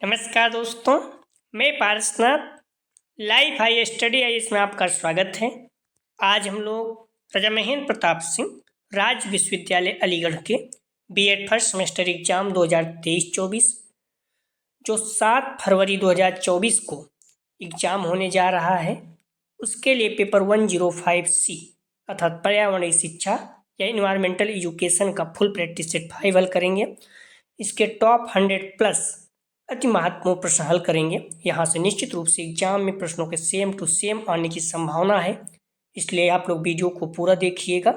नमस्कार दोस्तों, मैं पारसनाथ लाइफ हाई स्टडी है इसमें आपका स्वागत है। आज हम लोग राजा महेंद्र प्रताप सिंह राज्य विश्वविद्यालय अलीगढ़ के बीएड फर्स्ट सेमेस्टर एग्जाम 2023-24 जो 7 फरवरी 2024 को एग्जाम होने जा रहा है, उसके लिए पेपर 105C अर्थात पर्यावरणीय शिक्षा या इन्वायरमेंटल एजुकेशन का फुल प्रैक्टिस सेट 5 हल करेंगे। इसके टॉप 100 प्लस अति महत्वपूर्ण प्रश्न हल करेंगे। यहाँ से निश्चित रूप से एग्जाम में प्रश्नों के सेम टू सेम आने की संभावना है, इसलिए आप लोग वीडियो को पूरा देखिएगा।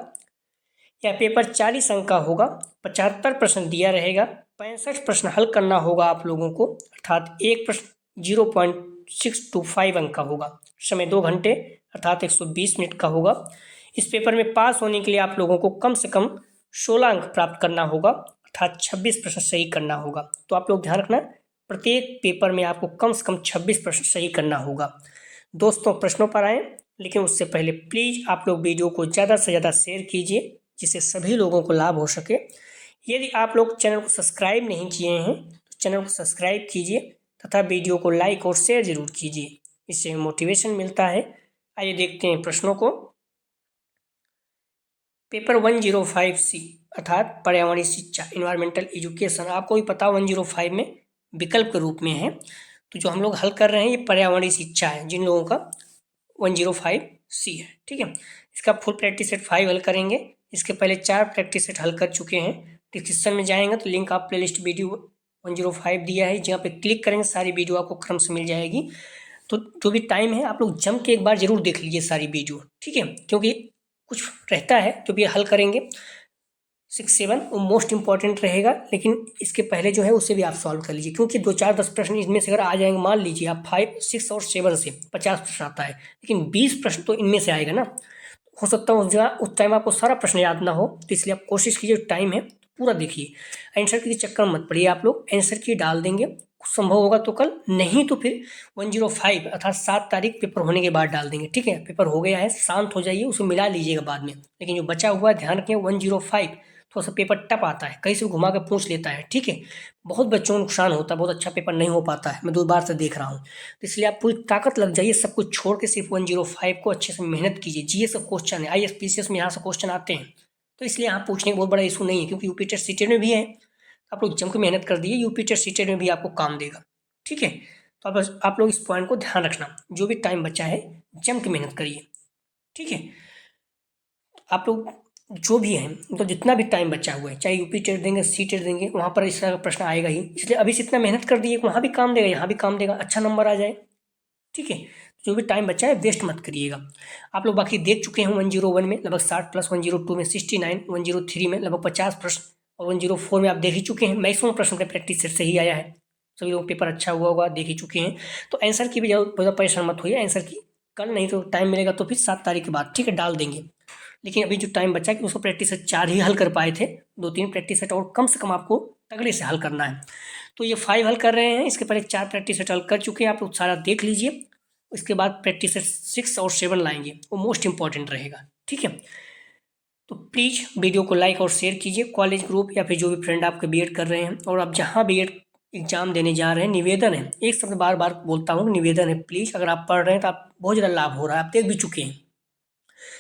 यह पेपर 40 अंक का होगा, 75 प्रश्न दिया रहेगा, 65 प्रश्न हल करना होगा आप लोगों को, अर्थात एक प्रश्न 0.625 अंक का होगा। समय 2 घंटे अर्थात 120 मिनट का होगा। इस पेपर में पास होने के लिए आप लोगों को कम से कम 16 अंक प्राप्त करना होगा, अर्थात 26 प्रश्न सही करना होगा। तो आप लोग ध्यान रखना, प्रत्येक पेपर में आपको कम से कम 26 प्रश्न सही करना होगा। दोस्तों, प्रश्नों पर आएँ, लेकिन उससे पहले प्लीज़ आप लोग वीडियो को ज़्यादा से ज़्यादा शेयर कीजिए, जिससे सभी लोगों को लाभ हो सके। यदि आप लोग चैनल को सब्सक्राइब नहीं किए हैं तो चैनल को सब्सक्राइब कीजिए तथा वीडियो को लाइक और शेयर जरूर कीजिए, इससे मोटिवेशन मिलता है। आइए देखते हैं प्रश्नों को। पेपर 105C अर्थात पर्यावरणीय शिक्षा इन्वायरमेंटल एजुकेशन, आपको भी पता 105 में विकल्प के रूप में है, तो जो हम लोग हल कर रहे हैं ये पर्यावरणीय शिक्षा है, जिन लोगों का 105C है। ठीक है, इसका फुल प्रैक्टिस सेट 5 हल करेंगे। इसके पहले 4 प्रैक्टिस सेट हल कर चुके हैं। डिस्क्रिप्शन में जाएंगे तो लिंक आप प्लेलिस्ट वीडियो 105 दिया है, जहाँ पे क्लिक करेंगे सारी वीडियो आपको क्रम से मिल जाएगी। तो जो भी टाइम है आप लोग जम के एक बार जरूर देख लीजिए सारी वीडियो, ठीक है, क्योंकि कुछ रहता है जो भी हल करेंगे 6-7 वो मोस्ट इंपॉर्टेंट रहेगा, लेकिन इसके पहले जो है उसे भी आप सॉल्व कर लीजिए, क्योंकि 2-4-10 प्रश्न इसमें से अगर आ जाएंगे, मान लीजिए आप 5, 6 और 7 से 50 प्रश्न आता है, लेकिन 20 प्रश्न तो इनमें से आएगा ना। हो सकता है उस टाइम आपको सारा प्रश्न याद ना हो, तो इसलिए आप कोशिश कीजिए, टाइम है पूरा देखिए। आंसर के चक्कर मत पड़िए, आप लोग आंसर की डाल देंगे, संभव होगा तो कल, नहीं तो फिर 105 अर्थात 7 तारीख पेपर होने के बाद डाल देंगे। ठीक है, पेपर हो गया है, शांत हो जाइए, उसे मिला लीजिएगा बाद में, लेकिन जो बचा हुआ ध्यान रखें 105 थोड़ा सा पेपर टफ आता है, कहीं से भी घुमा के पूछ लेता है। ठीक है, बहुत बच्चों को नुकसान होता है, बहुत अच्छा पेपर नहीं हो पाता है, मैं 2 बार से देख रहा हूँ। तो इसलिए आप पूरी ताकत लग जाइए, सब कुछ छोड़ के सिर्फ 105 को अच्छे से मेहनत कीजिए। जीएस का क्वेश्चन है, ISPCS में यहाँ से क्वेश्चन आते हैं, तो इसलिए यहाँ पूछने का बहुत बड़ा इशू नहीं है, क्योंकि यूपी टेस्ट सीटेट में भी है। आप लोग जम के मेहनत कर दिए, यूपी टेस्ट सीटेट में भी आपको काम देगा। ठीक है, तो आप लोग इस पॉइंट को ध्यान रखना, जो भी टाइम बचा है जम के मेहनत करिए। ठीक है, आप लोग जो भी हैं, तो जितना भी टाइम बचा हुआ है, चाहे यूपी टेट देंगे, सी टेट देंगे, वहाँ पर इस तरह का प्रश्न आएगा ही, इसलिए अभी से इतना मेहनत कर दिए, वहाँ भी काम देगा, यहाँ भी काम देगा, अच्छा नंबर आ जाए। ठीक है, जो भी टाइम बचा है वेस्ट मत करिएगा। आप लोग बाकी देख चुके हैं 101 में लगभग 60 प्लस, 102 में 69, 103 में लगभग 50 प्रश्न, और 104 में आप देख ही चुके हैं, मैक्सिमम प्रश्न का प्रैक्टिस सेट से ही आया है। सभी लोग पेपर अच्छा हुआ होगा, देख ही चुके हैं। तो आंसर की भी ज़्यादा परेशान मत होइए, आंसर की कल नहीं तो टाइम मिलेगा तो फिर 7 तारीख के बाद, ठीक है, डाल देंगे। लेकिन अभी जो टाइम बचा कि उसको प्रैक्टिस सेट 4 ही हल कर पाए थे, 2-3 प्रैक्टिस सेट और कम से कम आपको तगड़े से हल करना है। तो ये 5 हल कर रहे हैं, इसके पहले 4 प्रैक्टिस सेट हल कर चुके हैं, आप लोग सारा देख लीजिए। उसके बाद प्रैक्टिस सेट 6 और 7 लाएंगे, वो मोस्ट इंपॉर्टेंट रहेगा। ठीक है, तो प्लीज़ वीडियो को लाइक और शेयर कीजिए। कॉलेज ग्रुप या फिर जो भी फ्रेंड आपके बीएड कर रहे हैं और आप जहाँ बीएड एग्जाम देने जा रहे हैं, निवेदन है, एक शब्द बार बार बोलता हूँ, निवेदन है, प्लीज़ अगर आप पढ़ रहे हैं तो आप बहुत ज़्यादा लाभ हो रहा है, आप देख भी चुके हैं,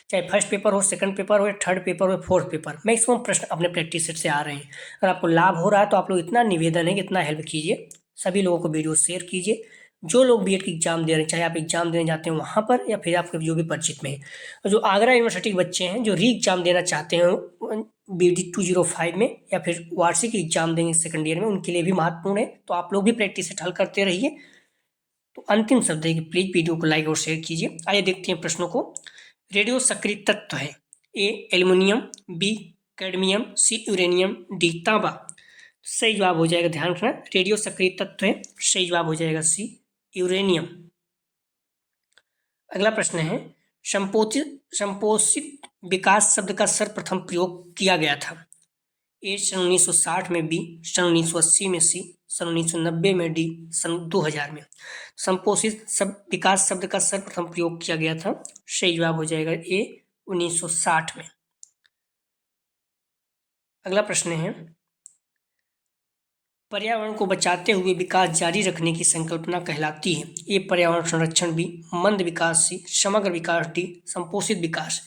चाहे फर्स्ट पेपर हो, सेकंड पेपर हो, या थर्ड पेपर हो, फोर्थ पेपर, मैक्सिमम प्रश्न अपने प्रैक्टिस सेट से आ रहे हैं। अगर आपको लाभ हो रहा है तो आप लोग इतना निवेदन है कि इतना हेल्प कीजिए, सभी लोगों को वीडियो शेयर कीजिए। जो लोग बीएड की एग्जाम दे रहे हैं, चाहे आप एग्जाम देने जाते हैं वहाँ पर या फिर आपके जो भी परिचित में है, और जो आगरा यूनिवर्सिटी के बच्चे हैं जो री एग्जाम देना चाहते हैं BD 205 में, या फिर वार्षिक एग्जाम देंगे सेकंड ईयर में, उनके लिए भी महत्वपूर्ण है। तो आप लोग भी प्रैक्टिस सेट हल करते रहिए। तो अंतिम शब्द है कि प्लीज़ वीडियो को लाइक और शेयर कीजिए। आइए देखते हैं प्रश्नों को। रेडियो सक्रिय तत्व है, ए एल्युमिनियम, बी कैडमियम, सी यूरेनियम, डी तांबा। सही जवाब हो जाएगा, ध्यान रखना, रेडियो सक्रिय तत्व है, सही जवाब हो जाएगा सी यूरेनियम। अगला प्रश्न है, संपोषित विकास शब्द का सर्वप्रथम प्रयोग किया गया था। ए सन 1960 में, बी सन 1980 में, सी सन 1990 में, डी सन 2000 में। संपोषित विकास शब्द का सर्वप्रथम प्रयोग किया गया था, सही जवाब हो जाएगा ए 1960 में। अगला प्रश्न है, पर्यावरण को बचाते हुए विकास जारी रखने की संकल्पना कहलाती है। ए पर्यावरण संरक्षण, बी मंद विकास, सी समग्र विकास, डी संपोषित विकास।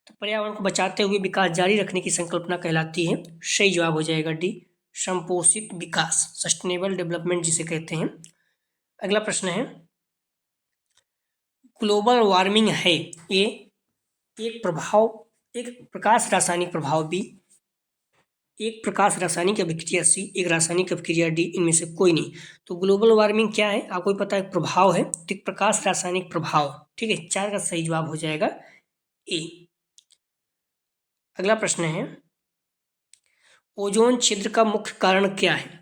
तो पर्यावरण को बचाते हुए विकास जारी रखने की संकल्पना कहलाती है, सही जवाब हो जाएगा डी संपोषित विकास, सस्टेनेबल डेवलपमेंट जिसे कहते हैं। अगला प्रश्न है, ग्लोबल वार्मिंग है ए एक प्रभाव, एक प्रकाश रासायनिक प्रभाव, बी एक प्रकाश रासायनिक अभिक्रिया, सी एक रासायनिक अभिक्रिया, डी इनमें से कोई नहीं। तो ग्लोबल वार्मिंग क्या है आपको पता है, प्रभाव है, तो एक प्रकाश रासायनिक प्रभाव। ठीक है, 4 का सही जवाब हो जाएगा ए। अगला प्रश्न है, ओजोन छिद्र का मुख्य कारण क्या है?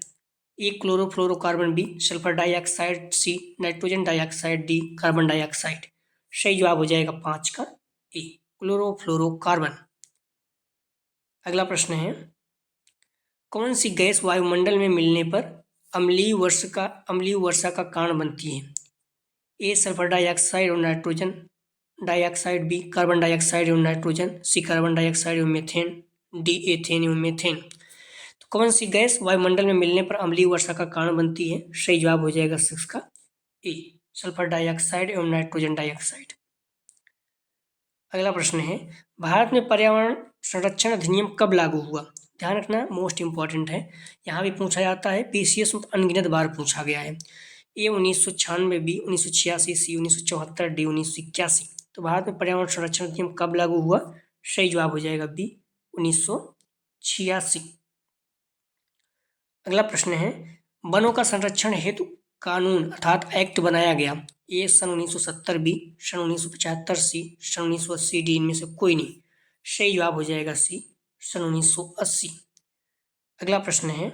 A chlorofluorocarbon, B sulphur dioxide, C nitrogen dioxide, D carbon dioxide. सही जवाब हो जाएगा 5 का ए क्लोरोफ्लोरोकार्बन। अगला प्रश्न है, कौन सी गैस वायुमंडल में मिलने पर अम्लीय वर्षा का कारण बनती है? ए सल्फर डाइऑक्साइड और nitrogen dioxide, B carbon dioxide एवं नाइट्रोजन, सी कार्बन डाइऑक्साइड एवं मीथेन, डी एथेन एवं मीथेन। तो कौन सी गैस वायुमंडल में मिलने पर अम्लीय वर्षा का कारण बनती है? सही जवाब हो जाएगा 6 का ए सल्फर डाइऑक्साइड एवं नाइट्रोजन डाइऑक्साइड। अगला प्रश्न है, भारत में पर्यावरण संरक्षण अधिनियम कब लागू हुआ? ध्यान रखना, मोस्ट इंपॉर्टेंट है, यहाँ भी पूछा जाता है, पीसीएस में अनगिनत बार पूछा गया है। ए 1996, बी 1986, सी 1974, डी 1981। तो भारत में पर्यावरण संरक्षण अधिनियम कब लागू हुआ? सही जवाब हो जाएगा बी 1986। अगला प्रश्न है, वनों का संरक्षण हेतु कानून अर्थात एक्ट बनाया गया। ए सन 1970, बी सन 1975, सी सन 1980, डी इनमें से कोई नहीं। सही जवाब हो जाएगा सी सन 1980। अगला प्रश्न है,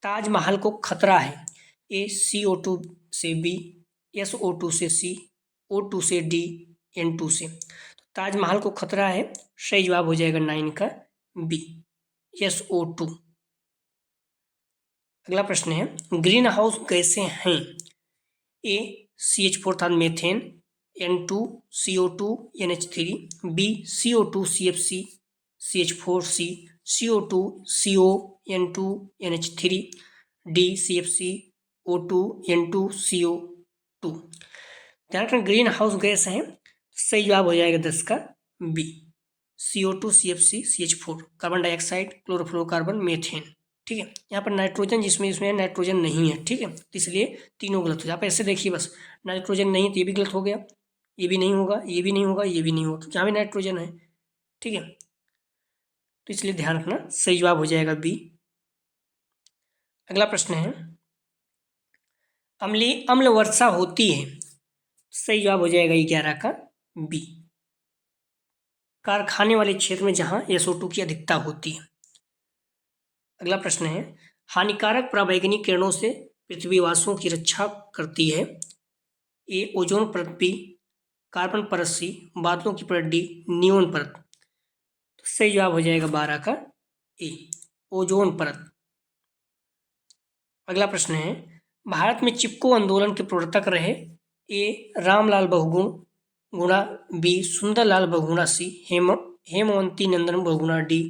ताजमहल को खतरा है। ए CO2 से, बी SO2 से, सी O2 से, डी N2 से। तो ताजमहल को खतरा है, सही जवाब हो जाएगा 9 का बी SO2। अगला प्रश्न है, ग्रीन हाउस गैसें हैं। ए CH4 अर्थात methane, N2 CO2 NH3, B CO2 CFC CH4 C, CO2 CO N2 NH3, D CFC O2 N2 CO2। ध्यान रखना, ग्रीन हाउस गैस हैं, सही जवाब हो जाएगा 10 का B CO2 CFC CH4, carbon dioxide, chlorofluorocarbon, methane. ठीक है, यहाँ पर नाइट्रोजन जिसमें नाइट्रोजन नहीं है, ठीक है, तो इसलिए तीनों गलत हो जाए। आप ऐसे देखिए बस, नाइट्रोजन नहीं तो ये भी गलत हो गया, ये भी नहीं होगा, ये भी नहीं होगा, ये भी नहीं होगा, तो यहाँ भी नाइट्रोजन है। ठीक है, तो इसलिए ध्यान रखना, सही जवाब हो जाएगा बी। अगला प्रश्न है, अम्ल वर्षा होती है, सही जवाब हो जाएगा 11 का बी कारखाने वाले क्षेत्र में जहां SO2 की अधिकता होती है। अगला प्रश्न है, हानिकारक पराबैंगनी किरणों से पृथ्वीवासियों की रक्षा करती है। ए ओजोन परत, बी कार्बन परत, सी बादलों की परत, डी नियोन परत। तो सही जवाब हो जाएगा 12 का ए ओजोन परत। अगला प्रश्न है, भारत में चिपको आंदोलन के प्रवर्तक रहे। ए रामलाल बहुगुणा, बी सुंदरलाल बहुगुणा, सी हेमवंती नंदन बहुगुणा, डी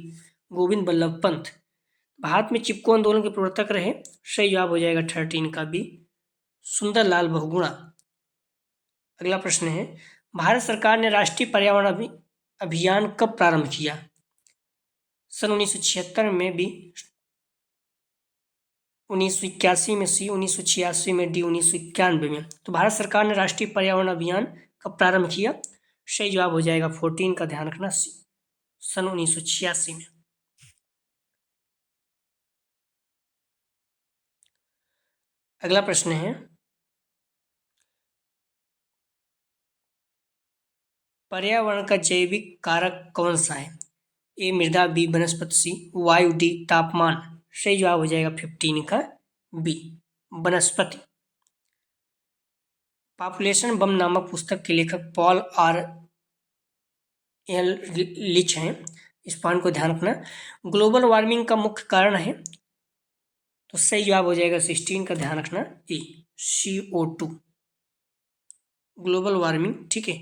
गोविंद बल्लभ पंत। भारत में चिपको आंदोलन के प्रवर्तक रहे, सही जवाब हो जाएगा 13 का बी सुंदरलाल बहुगुणा। अगला प्रश्न है, भारत सरकार ने राष्ट्रीय पर्यावरण अभियान कब प्रारंभ किया? सन 1976 में, बी 1981 में, सी 1986 में, डी 1991 में। तो भारत सरकार ने राष्ट्रीय पर्यावरण अभियान कब प्रारंभ किया? सही जवाब हो जाएगा 14 का, ध्यान रखना, सी सन 1986 में। अगला प्रश्न है, पर्यावरण का जैविक कारक कौन सा है? ए मृदा, बी वनस्पति, सी वायु, डी तापमान। सही जवाब हो जाएगा 15 का बी वनस्पति। पॉपुलेशन बम नामक पुस्तक के लेखक पॉल आर एल लिच हैं, इस पॉइंट को ध्यान रखना। ग्लोबल वार्मिंग का मुख्य कारण है, तो सही जवाब हो जाएगा 16 का, ध्यान रखना, ए CO2 ग्लोबल वार्मिंग। ठीक है,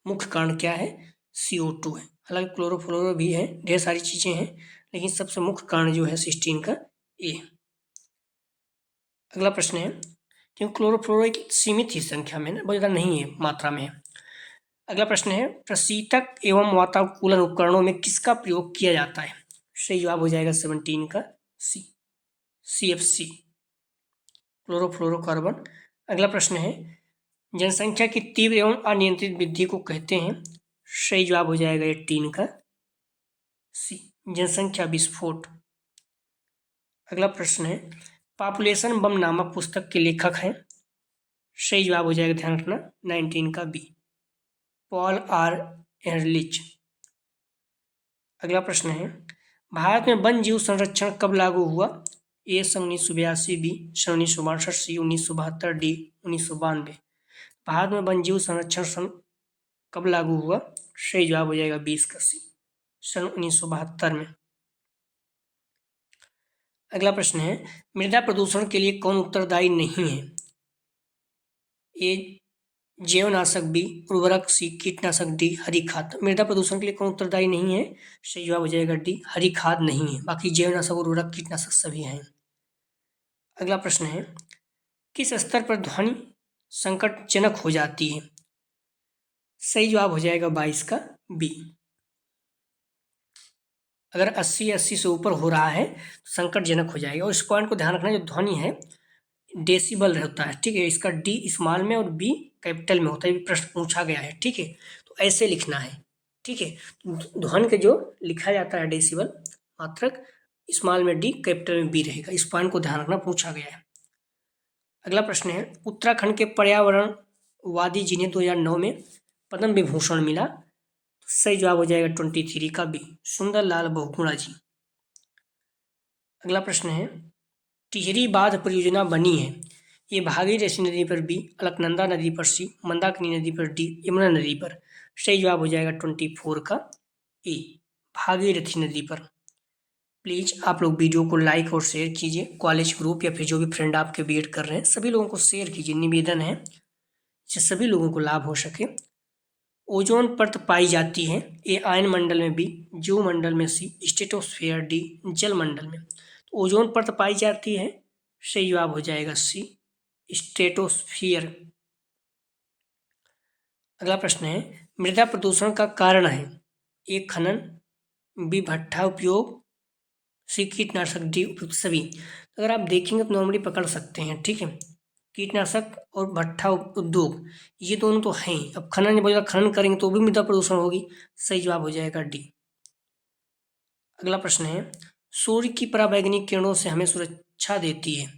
मुख्य कारण क्या है? CO2 है, हालांकि क्लोरोफ्लोरो भी है, ढेर सारी चीज़ें हैं, लेकिन सबसे मुख्य कारण जो है 16 का ए। अगला प्रश्न है, क्योंकि क्लोरोफ्लोरो एक सीमित ही संख्या में बहुत ज़्यादा नहीं है, मात्रा में है। अगला प्रश्न है, प्रशीतक एवं वातानुकूलन उपकरणों में किसका प्रयोग किया जाता है? सही जवाब हो जाएगा 17 का सी, CFC, क्लोरोफ्लोरोकार्बन। अगला प्रश्न है, जनसंख्या की तीव्र एवं अनियंत्रित वृद्धि को कहते हैं? सही जवाब हो जाएगा 18 का सी, जनसंख्या विस्फोट। अगला प्रश्न है, पॉपुलेशन बम नामक पुस्तक के लेखक हैं? सही जवाब हो जाएगा, ध्यान रखना, 19 का बी, पॉल आर एहरलिच। अगला प्रश्न है, भारत में वन जीव संरक्षण कब लागू हुआ? ए सन 1982, बी सन 1962, सी 1972, डी 1992। भारत में वन जीव संरक्षण कब लागू हुआ? सही जवाब हो जाएगा 20 का सी, सन 1972 में। अगला प्रश्न है, मृदा प्रदूषण के लिए कौन उत्तरदायी नहीं है? ए जैवनाशक, बी उर्वरक, सी कीटनाशक, डी हरी खाद। मृदा प्रदूषण के लिए कौन उत्तरदायी नहीं है? सही जवाब हो जाएगा डी, हरी खाद नहीं है, बाकी जैवनाशक, उर्वरक, कीटनाशक सभी हैं। अगला प्रश्न है, किस स्तर पर ध्वनि संकटजनक हो जाती है? सही जवाब हो जाएगा 22 का बी। अगर 80 से ऊपर हो रहा है तो संकटजनक हो जाएगा। और इस पॉइंट को ध्यान रखना, जो ध्वनि है डेसिबल होता है, ठीक है। इसका डी स्मॉल में और बी कैपिटल में होता है, प्रश्न पूछा गया है, ठीक है। तो ऐसे लिखना है, ठीक है। ध्वनि के जो लिखा जाता है डेसिबल मात्रक, स्मॉल में डी, कैपिटल में बी रहेगा। इस पॉइंट को ध्यान रखना, पूछा गया है। अगला प्रश्न है, उत्तराखंड के पर्यावरणवादी जिन्हें 2009 में पद्म विभूषण मिला? तो सही जवाब हो जाएगा 23 का बी, सुंदर लाल बहुगुणा जी। अगला प्रश्न है, टिहरी बांध परियोजना बनी है, ये भागीरथी नदी पर, बी अलकनंदा नदी पर, सी मंदाकिनी नदी पर, डी यमुना नदी पर। सही जवाब हो जाएगा 24 का ए, भागीरथी नदी पर। प्लीज़ आप लोग वीडियो को लाइक और शेयर कीजिए। कॉलेज ग्रुप या फिर जो भी फ्रेंड आपके बीएड कर रहे हैं सभी लोगों को शेयर कीजिए, निवेदन है, जिससे सभी लोगों को लाभ हो सके। ओजोन परत पाई जाती है? ए आयन मंडल में, बी जीव मंडल में, सी स्ट्रेटोस्फेयर, डी जल मंडल में। तो ओजोन परत पाई जाती है, सही जवाब हो जाएगा सी, स्ट्रेटोस्फियर। अगला प्रश्न है, मृदा प्रदूषण का कारण है? ए खनन, बी भट्ठा उपयोग, सी कीटनाशक, डी उपयुक्त सभी। अगर आप देखेंगे तो नॉर्मली पकड़ सकते हैं, ठीक है। कीटनाशक और भट्ठा उद्योग ये दोनों तो हैं। अब खनन जब खनन करेंगे तो भी मृदा प्रदूषण होगी। सही जवाब हो जाएगा डी। अगला प्रश्न है, सूर्य की पराबैंगनी किरणों से हमें सुरक्षा देती है?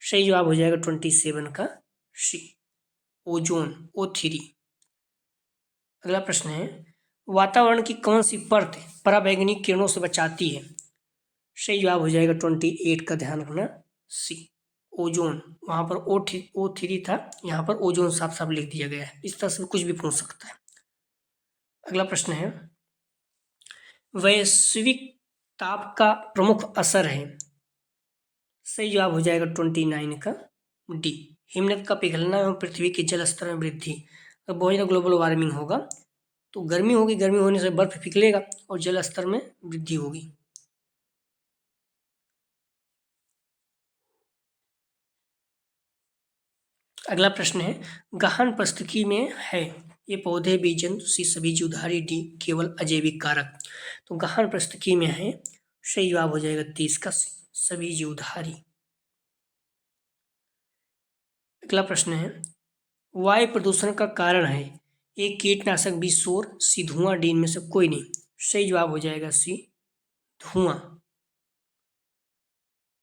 सही जवाब हो जाएगा 27 का सी, ओजोन, O3। अगला प्रश्न है, वातावरण की कौन सी परत पराबैंगनी किरणों से बचाती है? सही जवाब हो जाएगा 28 का, ध्यान रखना, सी, ओजोन। वहां पर O3 था, यहाँ पर ओजोन साफ साफ लिख दिया गया है। इस तरह से कुछ भी पूछ सकता है। अगला प्रश्न है, वैश्विक ताप का प्रमुख असर है? सही जवाब हो जाएगा 29 का डी, हिमनद का पिघलना एवं पृथ्वी के जल स्तर में वृद्धि। तो बहुत ज़्यादा ग्लोबल वार्मिंग होगा तो गर्मी होगी, गर्मी होने से बर्फ पिघलेगा और जल स्तर में वृद्धि होगी। अगला प्रश्न है, गहन परिस्थिति में है? ये पौधे, बीज जंतु, सी सभी जीवधारी, डी केवल अजैविक कारक। तो गहन परिस्थिति में है, सही जवाब हो जाएगा 30 का सी, सभी जीवधारी। अगला प्रश्न है, वायु प्रदूषण का कारण है? ए कीटनाशक, बी शोर, सी धुआं, डी इनमें से कोई नहीं। सही जवाब हो जाएगा सी, धुआं।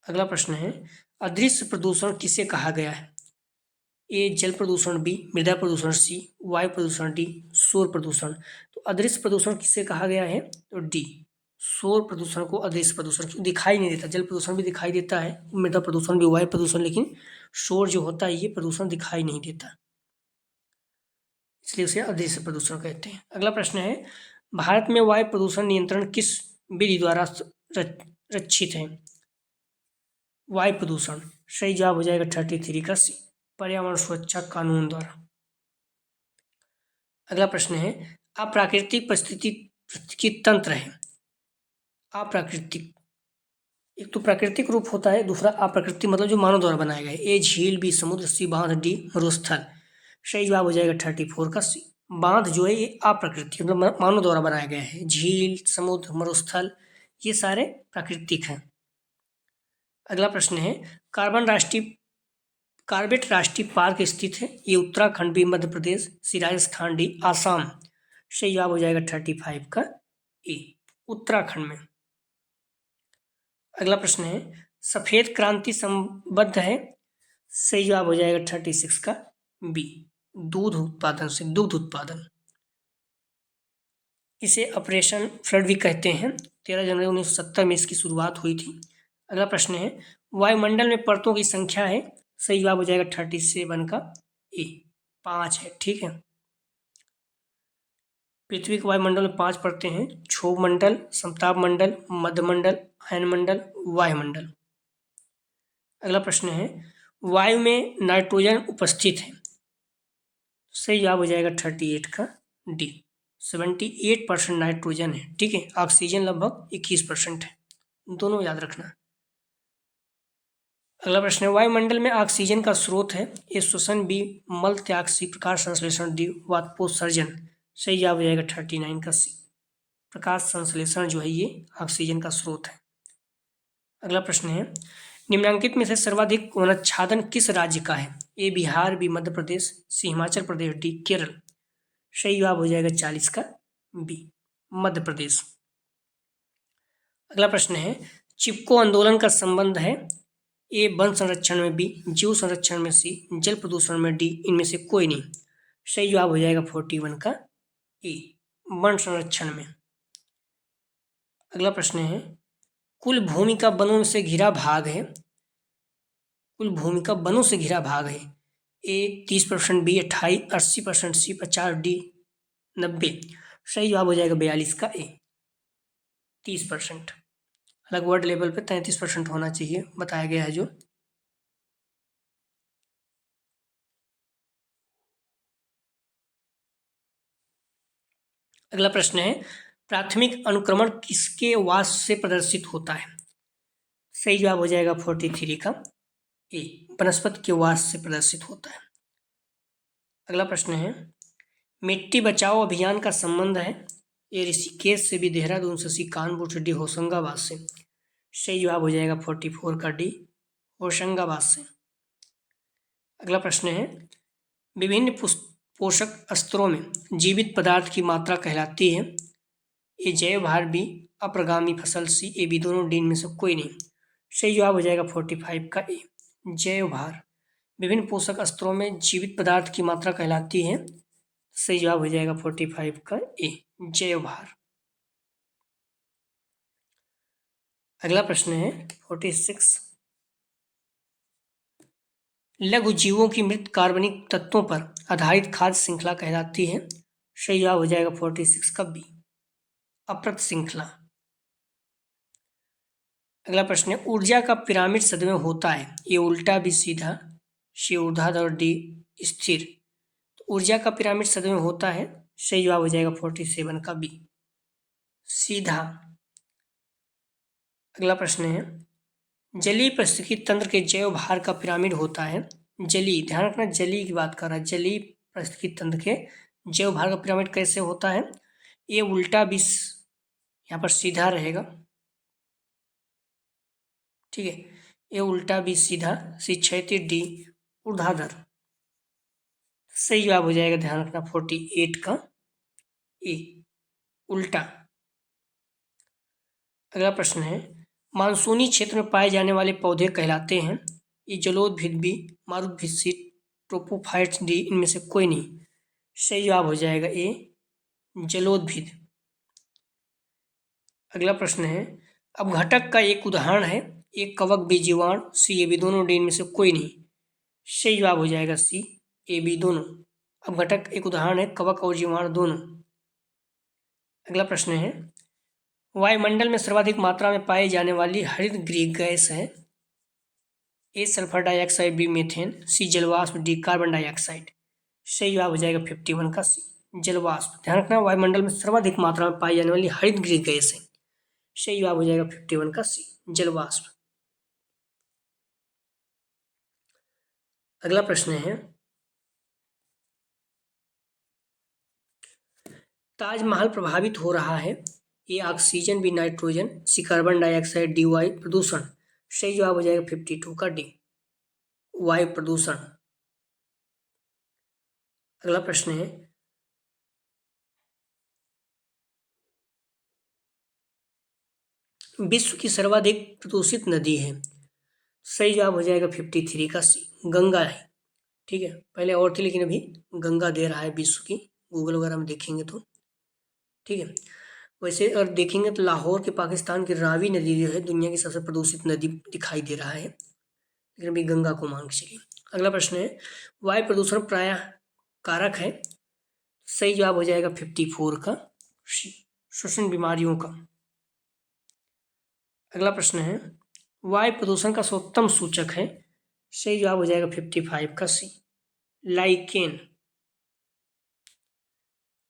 अगला प्रश्न है, अदृश्य प्रदूषण किसे कहा गया है? ए जल प्रदूषण, बी मृदा प्रदूषण, सी वायु प्रदूषण, डी शोर प्रदूषण। तो अदृश्य प्रदूषण किसे कहा गया है? तो डी, शोर प्रदूषण को अदृश्य प्रदूषण, क्यों दिखाई नहीं देता। जल प्रदूषण भी दिखाई देता है, मृदा प्रदूषण भी, वायु प्रदूषण, लेकिन शोर जो होता है ये प्रदूषण दिखाई नहीं देता, इसलिए उसे अदृश्य प्रदूषण कहते हैं। अगला प्रश्न है, भारत में वायु प्रदूषण नियंत्रण किस विधि द्वारा रक्षित है? वायु प्रदूषण, सही जवाब हो जाएगा 33 का सी, पर्यावरण सुरक्षा कानून द्वारा। अगला प्रश्न है, अप्राकृतिक परिस्थिति की तंत्र है? अप्राकृतिक एक तो प्राकृतिक रूप होता है, दूसरा अप्राकृतिक मतलब जो मानव द्वारा बनाया गया है। ए झील, बी समुद्र, सी बांध, डी मरुस्थल। सही जवाब हो जाएगा 34 का सी। बांध जो है ये अप्राकृतिक मतलब मानव द्वारा बनाया गया है। झील, समुद्र, मरुस्थल ये सारे प्राकृतिक हैं। अगला प्रश्न है, कार्बेट राष्ट्रीय पार्क स्थित है। ये उत्तराखंड, बी मध्य प्रदेश, सी राजस्थान, डी आसाम। सही जवाब हो जाएगा 35 का ए, उत्तराखंड में। अगला प्रश्न है, सफेद क्रांति संबद्ध है। सही जवाब हो जाएगा 36 का बी, दूध उत्पादन से, दुग्ध उत्पादन। इसे ऑपरेशन फ्लड भी कहते हैं। 13 जनवरी 1970 में इसकी शुरुआत हुई थी। अगला प्रश्न है, वायुमंडल में परतों की संख्या है। सही जवाब हो जाएगा 37 का ए, 5 है। ठीक है, पृथ्वी के वायुमंडल में 5 परतें हैं। क्षोभ मंडल, समताप मंडल, मध्यमंडल, आयनमंडल, वायुमंडल। अगला प्रश्न है, वायु में नाइट्रोजन उपस्थित है। सही जवाब हो जाएगा 38 का डी, 78% नाइट्रोजन है। ठीक है, ऑक्सीजन लगभग 21% है, दोनों याद रखना। अगला प्रश्न है, वायुमंडल में ऑक्सीजन का स्रोत है। ए श्वसन, बी मल त्याग, सी प्रकाश संश्लेषण, डी वाष्पोत्सर्जन। सही जवाब हो जाएगा 39 का सी, प्रकाश संश्लेषण जो है ये ऑक्सीजन का स्रोत है। अगला प्रश्न है, निम्नांकित में से सर्वाधिक वनाच्छादन किस राज्य का है। ए बिहार, बी मध्य प्रदेश, सी हिमाचल प्रदेश, डी केरल। सही जवाब हो जाएगा 40 का बी, मध्य प्रदेश। अगला प्रश्न है, चिपको आंदोलन का संबंध है। ए वन संरक्षण में, बी जीव संरक्षण में, सी जल प्रदूषण में, डी इनमें से कोई नहीं। सही जवाब हो जाएगा 41 का ए, वन संरक्षण में। अगला प्रश्न है, कुल भूमि का वनों से घिरा भाग है। कुल भूमि का वनों से घिरा भाग है। ए 30%, बी 28, 80%, सी 50, डी 90। सही जवाब हो जाएगा 42 का ए, 30%। अलग वर्ड लेवल पे 33% होना चाहिए बताया गया है जो। अगला प्रश्न है, प्राथमिक अनुक्रमण किसके वास से प्रदर्शित होता है। सही जवाब हो जाएगा 43 का ए, वनस्पति के वास से प्रदर्शित होता है। अगला प्रश्न है, मिट्टी बचाओ अभियान का संबंध है। ए ऋषिकेश से, बी देहरादून से, सी कानपुर से, डी होशंगाबाद से। सही जवाब हो जाएगा 44 का डी, होशंगाबाद से। अगला प्रश्न है, विभिन्न पोषक स्तरों में जीवित पदार्थ की मात्रा कहलाती है। ए जैव भार, बी अप्रगामी फसल, सी ए बी दोनों, डी इनमें से कोई नहीं। सही जवाब हो जाएगा 45 का ए, जैव भार। विभिन्न पोषक स्तरों में जीवित पदार्थ की मात्रा कहलाती है। सही जवाब हो जाएगा 45 का ए, जैव भार। अगला प्रश्न है 46, लघु जीवों की मृत कार्बनिक तत्वों पर आधारित खाद्य श्रृंखला कहलाती है। सही जवाब हो जाएगा 46 का बी, अप्रत श्रृंखला। अगला प्रश्न है, ऊर्जा का पिरामिड सदमे होता है। ये उल्टा, बी सीधा, सी ऊर्ध्वाधर और डी स्थिर। तो ऊर्जा का पिरामिड सदमे होता है। सही जवाब हो जाएगा 47 का बी, सीधा। अगला प्रश्न है, जलीय पारिस्थितिकी तंत्र के जैव भार का पिरामिड होता है। जलीय, ध्यान रखना जलीय की बात कर रहा है। जलीय पारिस्थितिकी तंत्र के जैव भार का पिरामिड कैसे होता है। ये उल्टा, बी यहाँ पर सीधा रहेगा। ठीक है, ये उल्टा, बी सीधा, सी क्षैतिज, डी ऊर्ध्वाधर। सही जवाब हो जाएगा, ध्यान रखना 48 का ए, उल्टा। अगला प्रश्न है, मानसूनी क्षेत्र में पाए जाने वाले पौधे कहलाते हैं। ये जलोद्भिद, बी मारुद्भिद, सी ट्रोपोफाइट्स, डी इनमें से कोई नहीं। सही जवाब हो जाएगा ए, जलोद्भिद। अगला प्रश्न है, अपघटक का एक उदाहरण है। एक कवक, बी जीवाणु, सी ए बी दोनों, डी इनमें से कोई नहीं। सही जवाब हो जाएगा सी, ए बी दोनों। अपघटक एक उदाहरण है, कवक और जीवाणु दोनों। अगला प्रश्न है, वायुमंडल में सर्वाधिक मात्रा में पाई जाने वाली हरितगृह गैस है। A sulphur dioxide, B methane, सी जलवाष्प, डी कार्बन डाइऑक्साइड। सही जवाब हो जाएगा 51 का सी, जलवाष्प। ध्यान रखना वायुमंडल में सर्वाधिक मात्रा में पाई जाने वाली हरितगृह गैस है। सही जवाब हो जाएगा 51 का सी, जल वाष्प। अगला प्रश्न है, ताजमहल प्रभावित हो रहा है। A oxygen, B nitrogen, C carbon dioxide, D वायु प्रदूषण। सही जवाब हो जाएगा 52 का डी, वायु प्रदूषण। अगला प्रश्न है, विश्व की सर्वाधिक प्रदूषित नदी है। सही जवाब हो जाएगा 53 का सी, गंगा है। ठीक है, पहले और थी लेकिन अभी गंगा दे रहा है विश्व की, गूगल वगैरह में देखेंगे तो। ठीक है, वैसे अगर देखेंगे तो लाहौर के पाकिस्तान की रावी नदी जो है दुनिया की सबसे प्रदूषित नदी दिखाई दे रहा है, लेकिन अभी गंगा को मान के चलिए। अगला प्रश्न है, वायु प्रदूषण प्रायः कारक है। सही जवाब हो जाएगा 54 का सी, श्वसन बीमारियों का। अगला प्रश्न है, वायु प्रदूषण का सर्वोत्तम सूचक है। सही जवाब हो जाएगा 55 का सी, लाइकेन।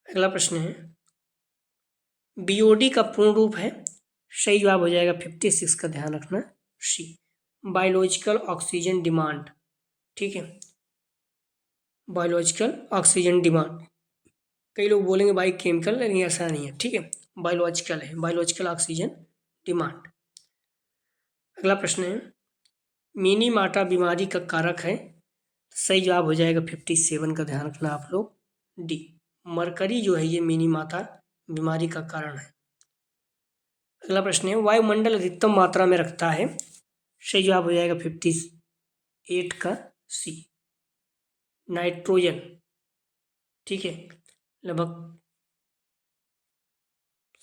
अगला प्रश्न है, बीओडी का पूर्ण रूप है। सही जवाब हो जाएगा 56 का, ध्यान रखना सी, बायोलॉजिकल ऑक्सीजन डिमांड। ठीक है, बायोलॉजिकल ऑक्सीजन डिमांड। कई लोग बोलेंगे बाई केमिकल, लेकिन ऐसा नहीं है। ठीक है, बायोलॉजिकल है, बायोलॉजिकल ऑक्सीजन डिमांड। अगला प्रश्न है, मिनी माटा बीमारी का कारक है। सही जवाब हो जाएगा 57 का, ध्यान रखना आप लोग डी, मरकरी जो है ये मिनी माता बीमारी का कारण है। अगला प्रश्न है, वायुमंडल अधिकतम मात्रा में रखता है। सही जवाब हो जाएगा 58 का सी, नाइट्रोजन। ठीक है, लगभग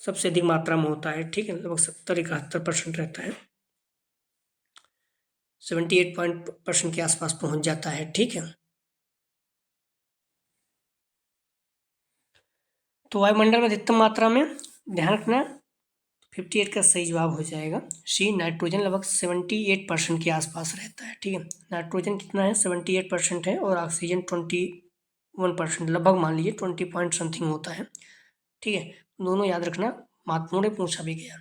सबसे अधिक मात्रा में होता है। ठीक है, लगभग 70-71% रहता है, 78% के आसपास पहुंच जाता है। ठीक है, तो वायुमंडल में अधिकतम मात्रा में, ध्यान रखना 58 का सही जवाब हो जाएगा सी, नाइट्रोजन लगभग 78% के आसपास रहता है। ठीक है, नाइट्रोजन कितना है 78% है, और ऑक्सीजन 21%, लगभग मान लीजिए 20 पॉइंट समथिंग होता है। ठीक है, दोनों याद रखना, महत्वपूर्ण पूछा भी गया।